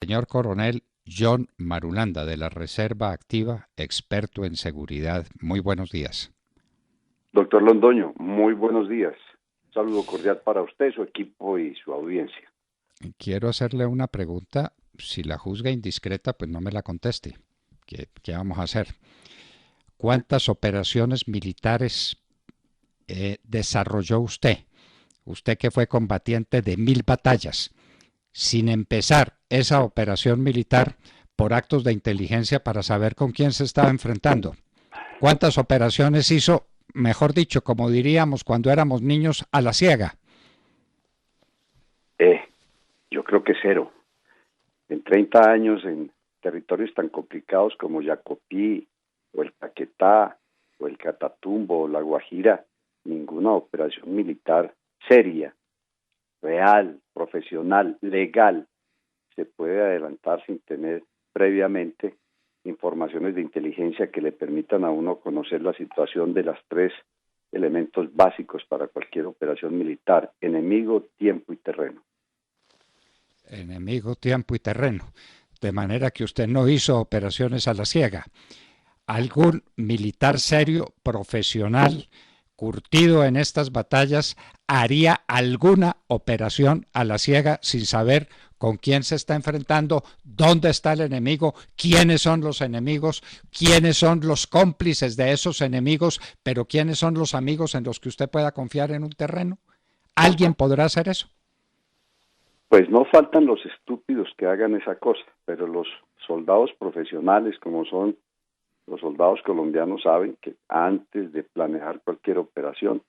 Señor Coronel John Marulanda, de la Reserva Activa, experto en seguridad. Muy buenos días. Doctor Londoño, muy buenos días. Un saludo cordial para usted, su equipo y su audiencia. Quiero hacerle una pregunta. Si la juzga indiscreta, pues no me la conteste. ¿Qué vamos a hacer? ¿Cuántas operaciones militares desarrolló usted? Usted que fue combatiente de 1000 batallas, sin empezar esa operación militar por actos de inteligencia para saber con quién se estaba enfrentando. ¿Cuántas operaciones hizo, mejor dicho, como diríamos cuando éramos niños, a la ciega? Yo creo que cero. En 30 años, en territorios tan complicados como Yacopí, o el Caquetá, o el Catatumbo, o la Guajira, ninguna operación militar seria, real, profesional, legal, se puede adelantar sin tener previamente informaciones de inteligencia que le permitan a uno conocer la situación de los tres elementos básicos para cualquier operación militar: enemigo, tiempo y terreno. Enemigo, tiempo y terreno. De manera que usted no hizo operaciones a la ciega. ¿Algún militar serio, profesional, curtido en estas batallas, haría alguna operación a la ciega sin saber con quién se está enfrentando, dónde está el enemigo, quiénes son los enemigos, quiénes son los cómplices de esos enemigos, pero quiénes son los amigos en los que usted pueda confiar en un terreno? ¿Alguien podrá hacer eso? Pues no faltan los estúpidos que hagan esa cosa, pero los soldados profesionales, como son los soldados colombianos, saben que antes de planear cualquier operación,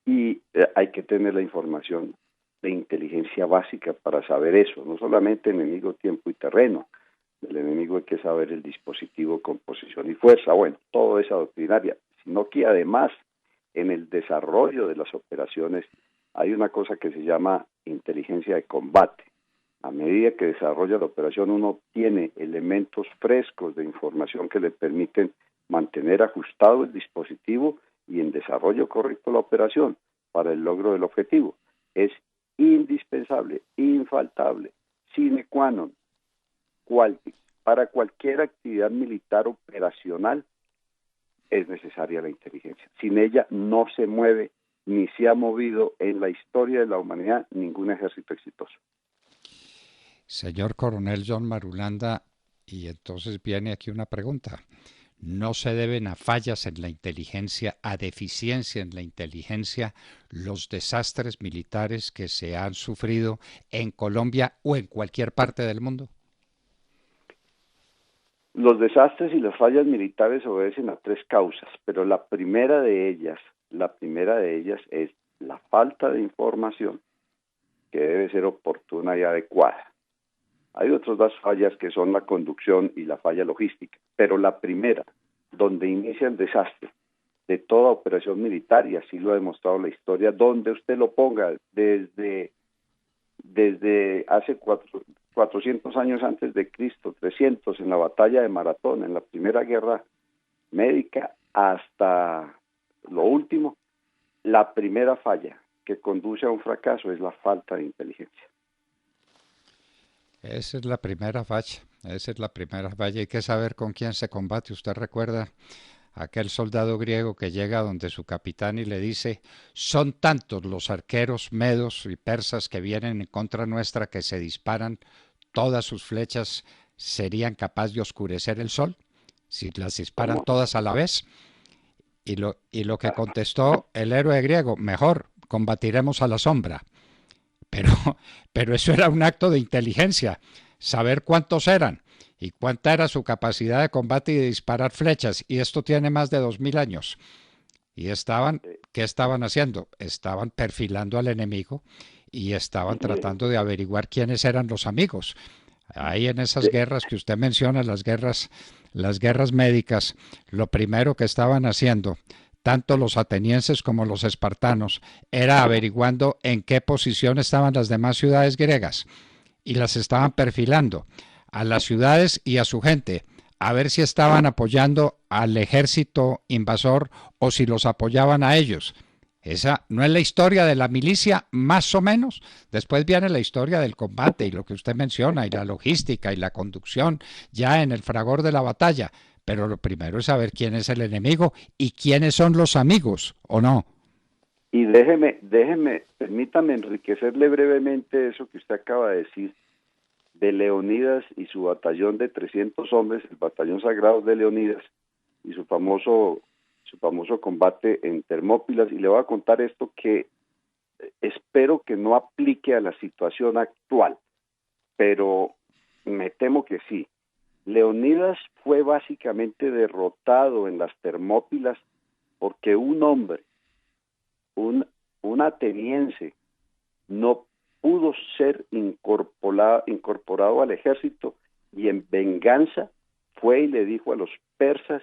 hay que tener la información de inteligencia básica para saber eso, no solamente enemigo, tiempo y terreno. Del enemigo hay que saber el dispositivo, composición y fuerza, bueno, todo esa doctrinaria, sino que además en el desarrollo de las operaciones hay una cosa que se llama inteligencia de combate. A medida que desarrolla la operación, uno obtiene elementos frescos de información que le permiten mantener ajustado el dispositivo y en desarrollo correcto la operación para el logro del objetivo. Es indispensable, infaltable, sine qua non, para cualquier actividad militar operacional es necesaria la inteligencia. Sin ella no se mueve ni se ha movido en la historia de la humanidad ningún ejército exitoso. Señor Coronel John Marulanda, y entonces viene aquí una pregunta. ¿No se deben a fallas en la inteligencia, a deficiencia en la inteligencia, los desastres militares que se han sufrido en Colombia o en cualquier parte del mundo? Los desastres y las fallas militares obedecen a tres causas, pero la primera de ellas es la falta de información, que debe ser oportuna y adecuada. Hay otras dos fallas que son la conducción y la falla logística, pero la primera, donde inicia el desastre de toda operación militar, y así lo ha demostrado la historia, donde usted lo ponga, desde hace 400 años antes de Cristo, 300, en la batalla de Maratón, en la primera guerra médica, hasta lo último, la primera falla que conduce a un fracaso es la falta de inteligencia. Esa es la primera falla, hay que saber con quién se combate. Usted recuerda aquel soldado griego que llega donde su capitán y le dice: son tantos los arqueros medos y persas que vienen en contra nuestra que se disparan, todas sus flechas serían capaces de oscurecer el sol, si las disparan todas a la vez. Y lo que contestó el héroe griego: mejor, combatiremos a la sombra. Pero, pero eso era un acto de inteligencia, saber cuántos eran y cuánta era su capacidad de combate y de disparar flechas. Y esto tiene más de 2000 años. Y ¿qué estaban haciendo? Estaban perfilando al enemigo y estaban tratando de averiguar quiénes eran los amigos. Ahí en esas guerras que usted menciona, las guerras médicas, lo primero que estaban haciendo tanto los atenienses como los espartanos, era averiguando en qué posición estaban las demás ciudades griegas y las estaban perfilando a las ciudades y a su gente, a ver si estaban apoyando al ejército invasor o si los apoyaban a ellos. Esa no es la historia de la milicia, más o menos. Después viene la historia del combate y lo que usted menciona, y la logística y la conducción ya en el fragor de la batalla. Pero lo primero es saber quién es el enemigo y quiénes son los amigos, ¿o no? Y permítame enriquecerle brevemente eso que usted acaba de decir de Leonidas y su batallón de 300 hombres, el batallón sagrado de Leonidas, y su famoso combate en Termópilas. Y le voy a contar esto que espero que no aplique a la situación actual, pero me temo que sí. Leonidas fue básicamente derrotado en las Termópilas porque un hombre, un ateniense, no pudo ser incorporado al ejército, y en venganza fue y le dijo a los persas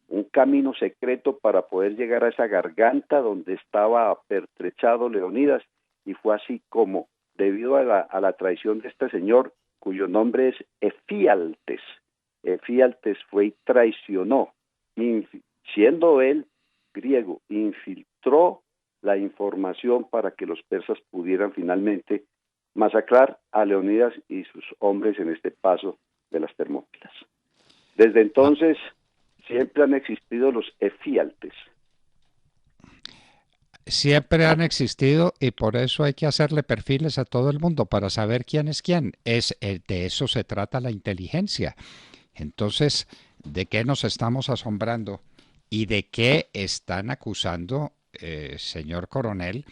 un camino secreto para poder llegar a esa garganta donde estaba pertrechado Leonidas, y fue así como, debido a la traición de este señor, cuyo nombre es Efialtes fue y traicionó, siendo él griego, infiltró la información para que los persas pudieran finalmente masacrar a Leonidas y sus hombres en este paso de las Termópilas. Desde Ah, entonces siempre han existido los efialtes. siempre han existido y por eso hay que hacerle perfiles a todo el mundo para saber quién es quién. De eso se trata la inteligencia. Entonces, ¿de qué nos estamos asombrando y de qué están acusando, señor coronel,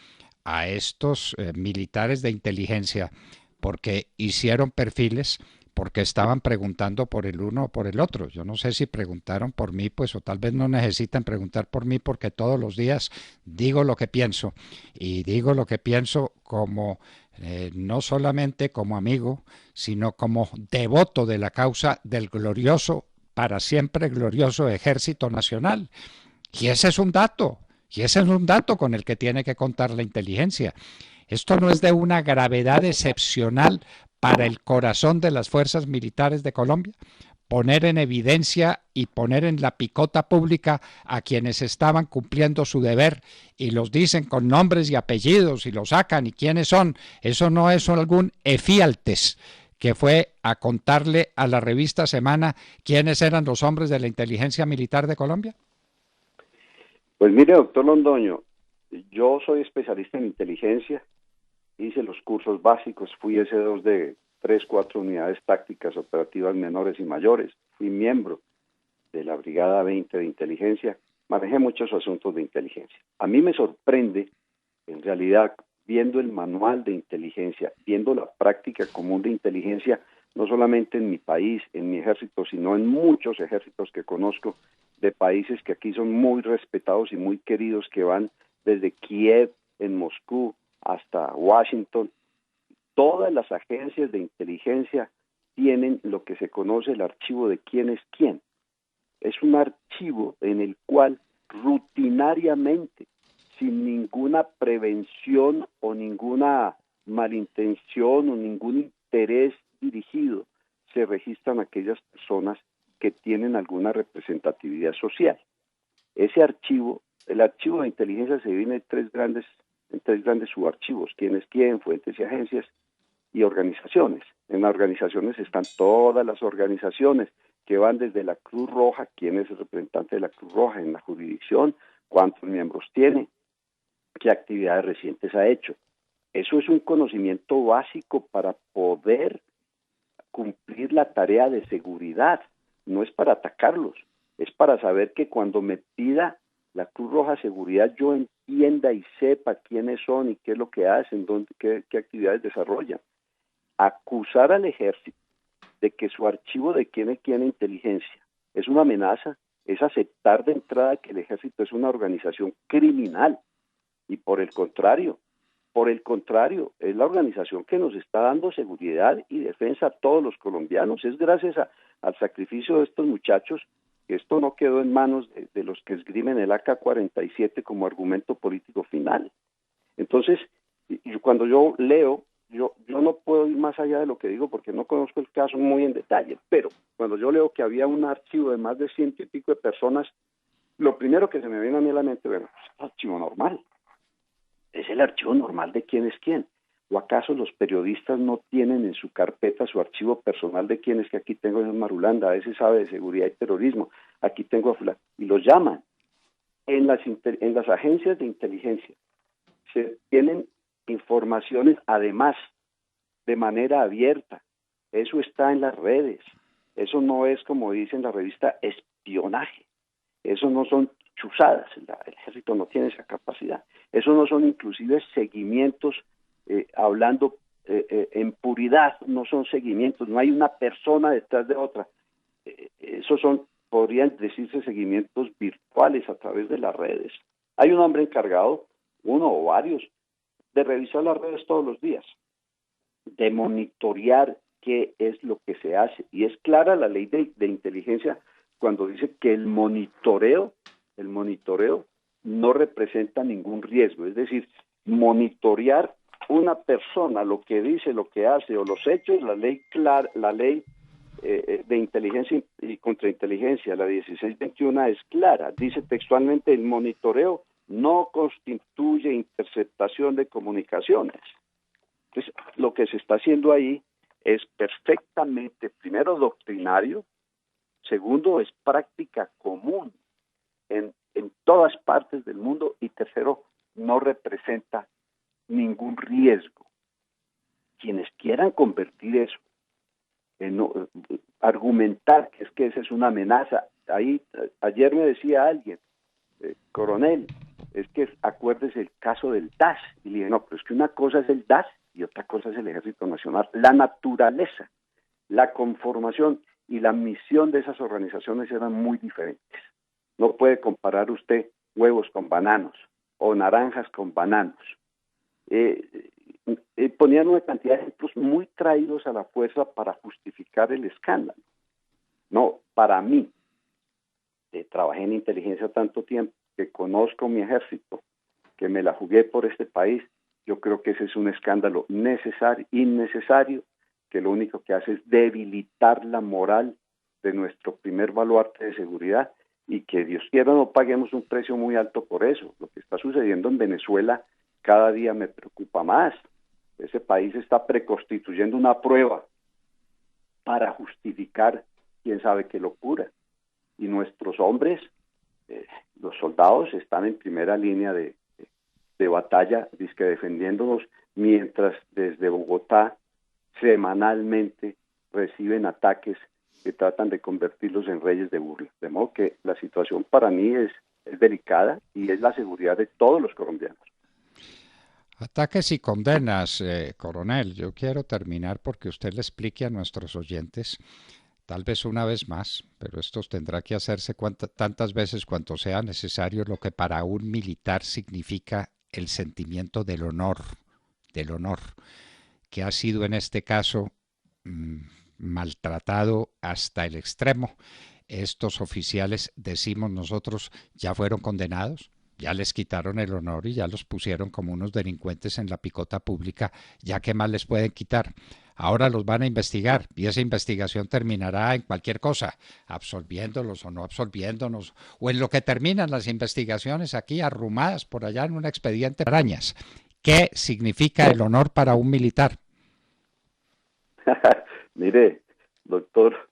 a estos militares de inteligencia? Porque hicieron perfiles, porque estaban preguntando por el uno o por el otro. Yo no sé si preguntaron por mí, pues, o tal vez no necesitan preguntar por mí, porque todos los días digo lo que pienso, y digo lo que pienso como no solamente como amigo, sino como devoto de la causa del glorioso, para siempre glorioso Ejército Nacional. Y ese es un dato, y ese es un dato con el que tiene que contar la inteligencia. Esto no es de una gravedad excepcional para el corazón de las fuerzas militares de Colombia. Poner en evidencia y poner en la picota pública a quienes estaban cumpliendo su deber y los dicen con nombres y apellidos y los sacan y quiénes son. Eso no es algún efialtes que fue a contarle a la revista Semana quiénes eran los hombres de la inteligencia militar de Colombia. Pues mire, doctor Londoño, yo soy especialista en inteligencia, hice los cursos básicos, fui S2 de 3, 4 unidades tácticas operativas menores y mayores, fui miembro de la Brigada 20 de Inteligencia, manejé muchos asuntos de inteligencia. A mí me sorprende, en realidad, viendo el manual de inteligencia, viendo la práctica común de inteligencia, no solamente en mi país, en mi ejército, sino en muchos ejércitos que conozco, de países que aquí son muy respetados y muy queridos, que van desde Kiev, en Moscú, hasta Washington. Todas las agencias de inteligencia tienen lo que se conoce el archivo de quién es quién. Es un archivo en el cual rutinariamente, sin ninguna prevención o ninguna malintención o ningún interés dirigido, se registran aquellas personas que tienen alguna representatividad social. Ese archivo, el archivo de inteligencia, se divide en tres grandes subarchivos: quién es quién, fuentes y agencias, y organizaciones. En las organizaciones están todas las organizaciones, que van desde la Cruz Roja, quién es el representante de la Cruz Roja en la jurisdicción, cuántos miembros tiene, qué actividades recientes ha hecho. Eso es un conocimiento básico para poder cumplir la tarea de seguridad. No es para atacarlos, es para saber que cuando me pida la Cruz Roja seguridad, yo entienda y sepa quiénes son y qué es lo que hacen, qué actividades desarrollan. Acusar al ejército de que su archivo de quién es quién inteligencia es una amenaza, es aceptar de entrada que el ejército es una organización criminal. Y por el contrario, es la organización que nos está dando seguridad y defensa a todos los colombianos. Es gracias al sacrificio de estos muchachos que esto no quedó en manos de los que esgrimen el AK-47 como argumento político final. Entonces, cuando yo leo, yo no puedo ir más allá de lo que digo porque no conozco el caso muy en detalle, pero cuando yo leo que había un archivo de más de 100 y pico de personas, lo primero que se me viene a mí a la mente, bueno, pues es un archivo normal. Es el archivo normal de quién es quién. ¿O acaso los periodistas no tienen en su carpeta su archivo personal de quién es que aquí tengo a Marulanda, a veces sabe de seguridad y terrorismo, aquí tengo a fulano, y los llaman? En las agencias de inteligencia se tienen informaciones además de manera abierta. Eso está en las redes. Eso no es, como dice en la revista, espionaje. Eso no son chuzadas. El ejército no tiene esa capacidad. Eso no son inclusive seguimientos hablando en puridad. No son seguimientos. No hay una persona detrás de otra. Esos son, podrían decirse, seguimientos virtuales a través de las redes. Hay un hombre encargado, uno o varios, de revisar las redes todos los días, de monitorear qué es lo que se hace. Y es clara la ley de inteligencia cuando dice que el monitoreo no representa ningún riesgo. Es decir, monitorear una persona, lo que dice, lo que hace o los hechos, la ley de inteligencia y contrainteligencia, la 1621, es clara. Dice textualmente: el monitoreo no constituye interceptación de comunicaciones. Entonces, lo que se está haciendo ahí es perfectamente, primero, doctrinario, segundo, es práctica común en todas partes del mundo, y tercero, no representa ningún riesgo. Quienes quieran convertir eso en argumentar que esa es una amenaza. Ahí ayer me decía alguien, coronel, es que acuérdese el caso del DAS, y le dije, no, pero es que una cosa es el DAS y otra cosa es el Ejército Nacional. La naturaleza, la conformación y la misión de esas organizaciones eran muy diferentes. No puede comparar usted huevos con bananos o naranjas con bananos. Ponían una cantidad de ejemplos muy traídos a la fuerza para justificar el escándalo. No, para mí, trabajé en inteligencia tanto tiempo, que conozco mi ejército, que me la jugué por este país, yo creo que ese es un escándalo innecesario, que lo único que hace es debilitar la moral de nuestro primer baluarte de seguridad, y que Dios quiera no paguemos un precio muy alto por eso. Lo que está sucediendo en Venezuela cada día me preocupa más. Ese país está preconstituyendo una prueba para justificar quién sabe qué locura. Y nuestros hombres, los soldados, están en primera línea de batalla, dizque defendiéndonos, mientras desde Bogotá semanalmente reciben ataques que tratan de convertirlos en reyes de burla. De modo que la situación para mí es delicada, y es la seguridad de todos los colombianos. Ataques y condenas, coronel. Yo quiero terminar porque usted le explique a nuestros oyentes, tal vez una vez más, pero esto tendrá que hacerse tantas veces cuanto sea necesario, lo que para un militar significa el sentimiento del honor, que ha sido en este caso maltratado hasta el extremo. Estos oficiales, decimos nosotros, ya fueron condenados, ya les quitaron el honor y ya los pusieron como unos delincuentes en la picota pública. Ya qué más les pueden quitar. Ahora los van a investigar y esa investigación terminará en cualquier cosa, absolviéndolos o no absolviéndonos, o en lo que terminan las investigaciones aquí arrumadas por allá en un expediente arañas. ¿Qué significa el honor para un militar? Mire, doctor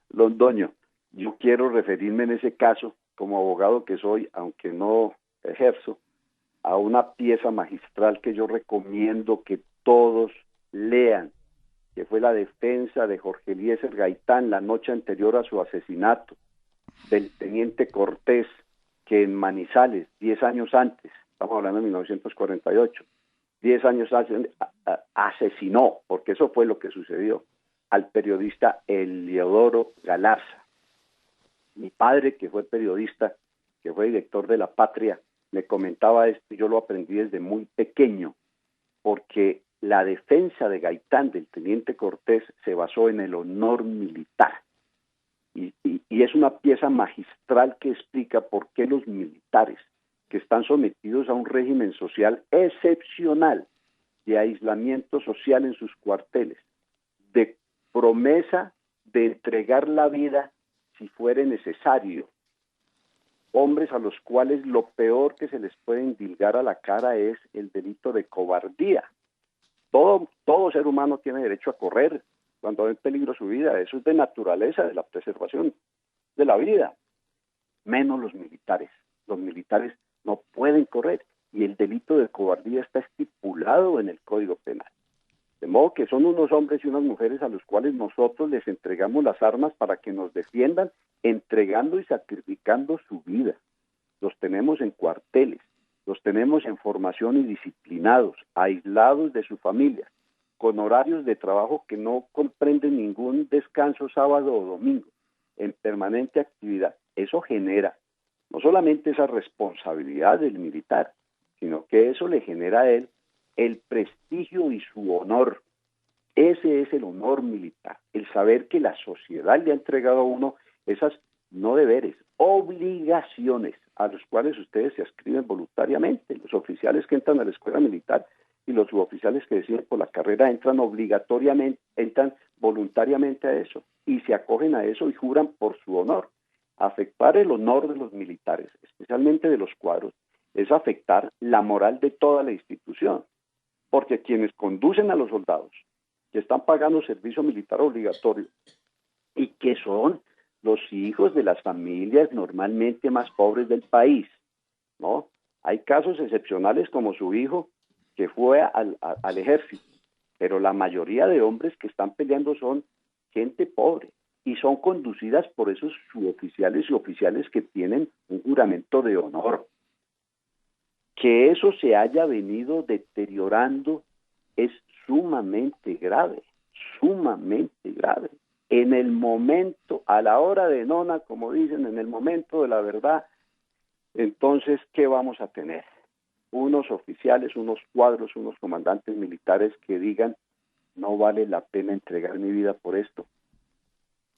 Londoño, yo quiero referirme en ese caso, como abogado que soy, aunque no ejerzo, a una pieza magistral que yo recomiendo que todos lean, que fue la defensa de Jorge Eliezer Gaitán la noche anterior a su asesinato, del teniente Cortés, que en Manizales, 10 años antes, estamos hablando de 1948, 10 años antes, asesinó, porque eso fue lo que sucedió, al periodista Eliodoro Galarza. Mi padre, que fue periodista, que fue director de La Patria, me comentaba esto, y yo lo aprendí desde muy pequeño, porque la defensa de Gaitán, del teniente Cortés, se basó en el honor militar. Y es una pieza magistral que explica por qué los militares, que están sometidos a un régimen social excepcional, de aislamiento social en sus cuarteles, de promesa de entregar la vida si fuere necesario, hombres a los cuales lo peor que se les puede endilgar a la cara es el delito de cobardía. Todo ser humano tiene derecho a correr cuando hay en peligro su vida, eso es de naturaleza, de la preservación de la vida, menos los militares. Los militares no pueden correr y el delito de cobardía está estipulado en el Código Penal. De modo que son unos hombres y unas mujeres a los cuales nosotros les entregamos las armas para que nos defiendan, entregando y sacrificando su vida. Los tenemos en cuarteles, los tenemos en formación y disciplinados, aislados de su familia, con horarios de trabajo que no comprenden ningún descanso sábado o domingo, en permanente actividad. Eso genera no solamente esa responsabilidad del militar, sino que eso le genera a él el prestigio y su honor. Ese es el honor militar, el saber que la sociedad le ha entregado a uno esas no deberes, obligaciones a los cuales ustedes se adscriben voluntariamente. Los oficiales que entran a la escuela militar y los suboficiales que deciden por la carrera entran obligatoriamente, entran voluntariamente a eso y se acogen a eso y juran por su honor. Afectar el honor de los militares, especialmente de los cuadros, es afectar la moral de toda la institución, porque quienes conducen a los soldados, que están pagando servicio militar obligatorio y que son los hijos de las familias normalmente más pobres del país, ¿no? Hay casos excepcionales como su hijo que fue al ejército, pero la mayoría de hombres que están peleando son gente pobre y son conducidas por esos suboficiales y oficiales que tienen un juramento de honor. Que eso se haya venido deteriorando es sumamente grave, sumamente grave. En el momento, a la hora de nona, como dicen, en el momento de la verdad, entonces, ¿qué vamos a tener? Unos oficiales, unos cuadros, unos comandantes militares que digan, no vale la pena entregar mi vida por esto.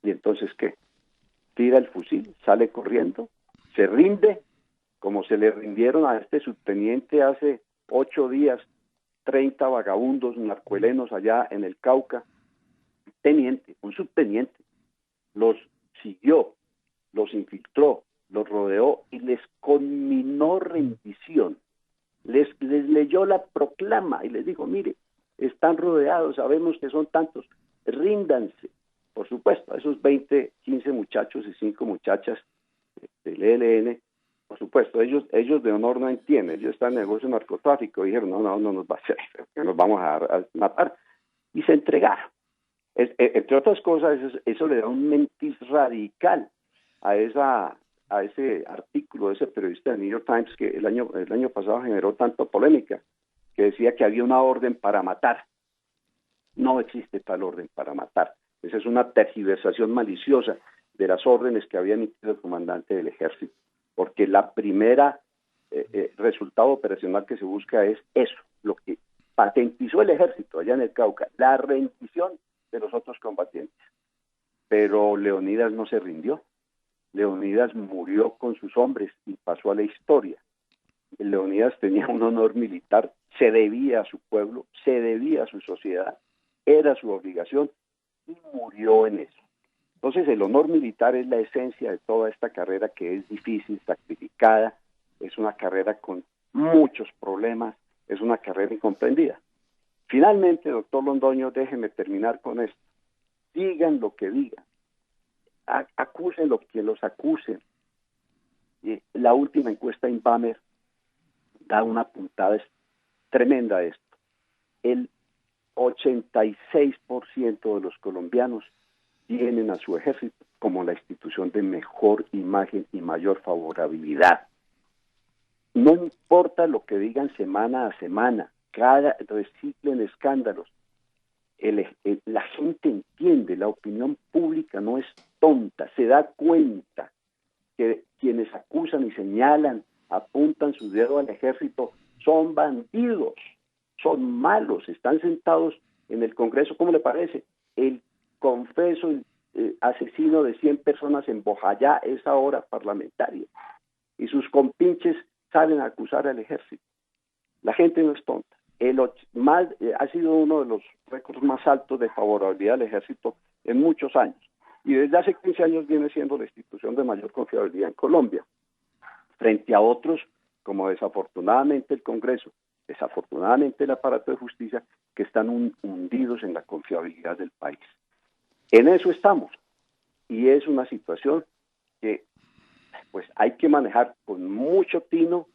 ¿Y entonces qué? Tira el fusil, sale corriendo, se rinde, como se le rindieron a este subteniente hace 8 días, 30 vagabundos narcohelenos allá en el Cauca. Teniente, un subteniente, los siguió, los infiltró, los rodeó y les conminó rendición. Les leyó la proclama y les dijo, mire, están rodeados, sabemos que son tantos, ríndanse. Por supuesto, a esos 20, 15 muchachos y 5 muchachas del ELN, por supuesto, ellos de honor no entienden, ellos están en negocio de narcotráfico, y dijeron, no nos va a hacer, que nos vamos a matar, y se entregaron. Entre otras cosas, eso le da un mentis radical a ese artículo de ese periodista del New York Times que el año pasado generó tanta polémica, que decía que había una orden para matar. No existe tal orden para matar. Esa es una tergiversación maliciosa de las órdenes que había emitido el comandante del ejército, porque la primera resultado operacional que se busca es eso, lo que patentizó el ejército allá en el Cauca, la rendición de los otros combatientes. Pero Leonidas no se rindió. Leonidas murió con sus hombres y pasó a la historia. Leonidas tenía un honor militar, se debía a su pueblo, se debía a su sociedad, era su obligación y murió en eso. Entonces el honor militar es la esencia de toda esta carrera que es difícil, sacrificada, es una carrera con muchos problemas, es una carrera incomprendida. Finalmente, doctor Londoño, déjeme terminar con esto. Digan lo que digan, acusen lo que los acusen. La última encuesta Inbamer da una puntada tremenda a esto. El 86% de los colombianos tienen a su ejército como la institución de mejor imagen y mayor favorabilidad. No importa lo que digan semana a semana, reciclen escándalos. La gente entiende, la opinión pública no es tonta, se da cuenta que quienes acusan y señalan, apuntan su dedo al ejército, son bandidos, son malos, están sentados en el Congreso, ¿cómo le parece? El confeso asesino de 100 personas en Bojayá es ahora parlamentario, y sus compinches salen a acusar al ejército. La gente no es tonta. Ha sido uno de los récords más altos de favorabilidad del ejército en muchos años. Y desde hace 15 años viene siendo la institución de mayor confiabilidad en Colombia. frente a otros, como desafortunadamente el Congreso, desafortunadamente el aparato de justicia, que están hundidos en la confiabilidad del país. En eso estamos, y es una situación que pues hay que manejar con mucho tino,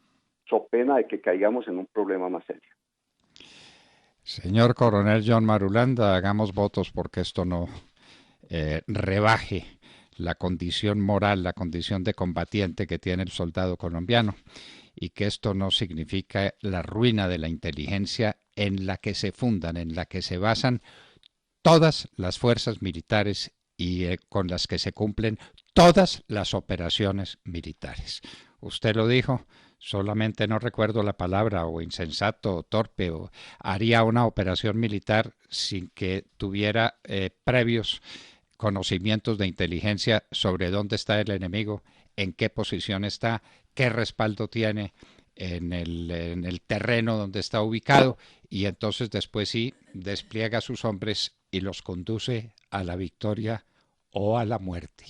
so pena de que caigamos en un problema más serio. Señor Coronel John Marulanda, hagamos votos porque esto no rebaje la condición moral, la condición de combatiente que tiene el soldado colombiano, y que esto no significa la ruina de la inteligencia en la que se fundan, en la que se basan todas las fuerzas militares y con las que se cumplen todas las operaciones militares. Usted lo dijo, solamente no recuerdo la palabra, o insensato, o torpe, o haría una operación militar sin que tuviera previos conocimientos de inteligencia sobre dónde está el enemigo, en qué posición está, qué respaldo tiene en el terreno donde está ubicado, y entonces después sí despliega a sus hombres y los conduce a la victoria o a la muerte.